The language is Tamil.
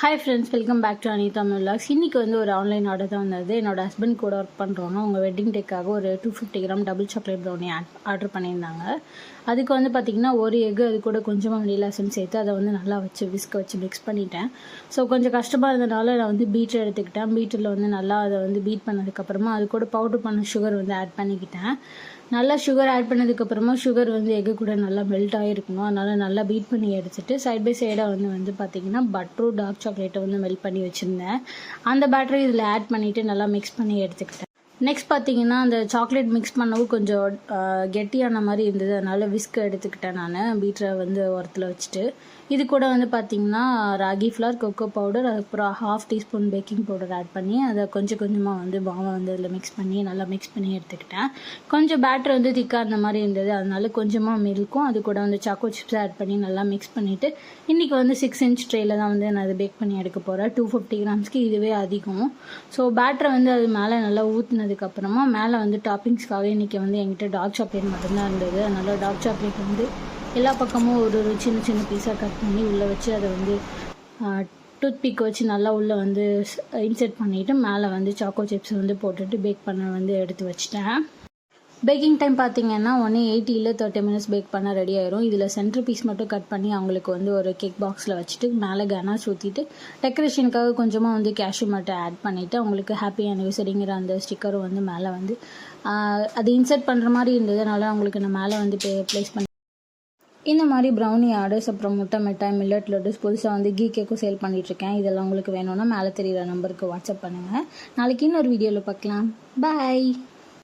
Hi friends, welcome back to Anitha vlogs. இன்றைக்கி வந்து ஒரு ஆன்லைன் ஆர்டர் தான் வந்தது. என்னோடய ஹஸ்பண்ட் கூட ஒர்க் பண்ணுறவங்க அவங்க வெட்டிங் டேக்காக ஒரு 250 gram double chocolate brownie order பண்ணியிருந்தாங்க. அதுக்கு வந்து பார்த்திங்கன்னா ஒரு எக்கு, அது கூட கொஞ்சமாக வெனிலா எசன்ஸ் சேர்த்து அதை வந்து நல்லா விஸ்க வச்சு மிக்ஸ் பண்ணிட்டேன். ஸோ கொஞ்சம் கஷ்டமாக இருந்தனால நான் வந்து பீட்டர் எடுத்துக்கிட்டேன். பீட்டரில் வந்து நல்லா அதை வந்து பீட் பண்ணதுக்கப்புறமா அது கூட பவுடர் பண்ண சுகர் வந்து ஆட் பண்ணிக்கிட்டேன். நல்லா சுகர் ஆட் பண்ணதுக்கப்புறமா சுகர் வந்து எக்கு கூட நல்லா மெல்ட் ஆகிருக்கணும். அதனால் நல்லா பீட் பண்ணி எடுத்துகிட்டு சைட் பை சைடாக வந்து பார்த்திங்கன்னா பட்டரும் டார்க் சாக்லேட்டை வந்து மெல்ட் பண்ணி வச்சுருந்தேன். அந்த பேட்டரி இதில் ஆட் பண்ணிவிட்டு நல்லா மிக்ஸ் பண்ணி எடுத்துக்கிட்டேன். நெக்ஸ்ட் பார்த்திங்கன்னா அந்த சாக்லேட் மிக்ஸ் பண்ணவும் கொஞ்சம் கெட்டியான மாதிரி இருந்தது. அதனால் விஸ்க் எடுத்துக்கிட்டேன். நான் பீட்டரை வந்து உரத்தில் வச்சுட்டு இது கூட வந்து பார்த்திங்கன்னா ராகி ஃப்ளார், கொக்கோ பவுடர், அதுக்கப்புறம் 1/2 டீஸ்பூன் பேக்கிங் பவுடர் ஆட் பண்ணி அதை கொஞ்சம் கொஞ்சமாக வந்து மாவை வந்து அதில் மிக்ஸ் பண்ணி நல்லா மிக்ஸ் பண்ணி எடுத்துக்கிட்டேன். கொஞ்சம் பேட்டர் வந்து திக்காக அந்த மாதிரி இருந்தது. அதனால கொஞ்சமாக மில்க்கும் அது கூட வந்து சாக்கோ சிப்ஸ் ஆட் பண்ணி நல்லா மிக்ஸ் பண்ணிவிட்டு இன்றைக்கி வந்து 6 இன்ச் ட்ரேயில் தான் வந்து நான் அதை பேக் பண்ணி எடுக்க போகிறேன். 250 கிராம்ஸ்க்கு இதுவே அதிகம். ஸோ பேட்டரை வந்து அது மேலே நல்லா ஊற்றினதுக்கப்புறமா மேலே வந்து டாப்பிங்ஸ்க்காக இன்றைக்கி வந்து என்கிட்ட டார்க் சாக்லேட் மட்டும்தான் இருந்தது. அதனால் டார்க் சாக்லேட் வந்து எல்லா பக்கமும் ஒரு சின்ன சின்ன பீஸாக கட் பண்ணி உள்ளே வச்சு அதை வந்து டூத் பிக் வச்சு நல்லா உள்ளே வந்து இன்செர்ட் பண்ணிவிட்டு மேலே வந்து சாக்கோ சிப்ஸ் வந்து போட்டுட்டு பேக் பண்ண வந்து எடுத்து வச்சிட்டேன். பேக்கிங் டைம் பார்த்திங்கன்னா 180 இல்லை 30 மினிட்ஸ் பேக் பண்ண ரெடி ஆயிரும். இதில் சென்டர் பீஸ் மட்டும் கட் பண்ணி அவங்களுக்கு வந்து ஒரு கேக் பாக்ஸில் வச்சுட்டு மேலே கனாஷ் ஊற்றிட்டு டெக்கரேஷனுக்காக கொஞ்சமாக வந்து கேஷ்யூ மட்டும் ஆட் பண்ணிவிட்டு அவங்களுக்கு ஹாப்பி ஆனிவர்சரிங்கிற அந்த ஸ்டிக்கரும் வந்து மேலே வந்து அது இன்செர்ட் பண்ணுற மாதிரி இருந்ததுனால அவங்களுக்கு நான் மேலே வந்து ப்ளேஸ் பண்ணி இந்த மாதிரி ப்ரௌனி ஆர்டர்ஸ், அப்புறம் முட்டை மிட்டாய், மில்லட் லட்டுஸ், புதுசாக வந்து கீ கேக்கும் சேல் பண்ணிகிட்ருக்கேன். இதெல்லாம் உங்களுக்கு வேணும்னா மேலே தெரிகிற நம்பருக்கு வாட்ஸ்அப் பண்ணுங்கள். நாளைக்கு இன்னொரு வீடியோவில் பார்க்கலாம். பாய்.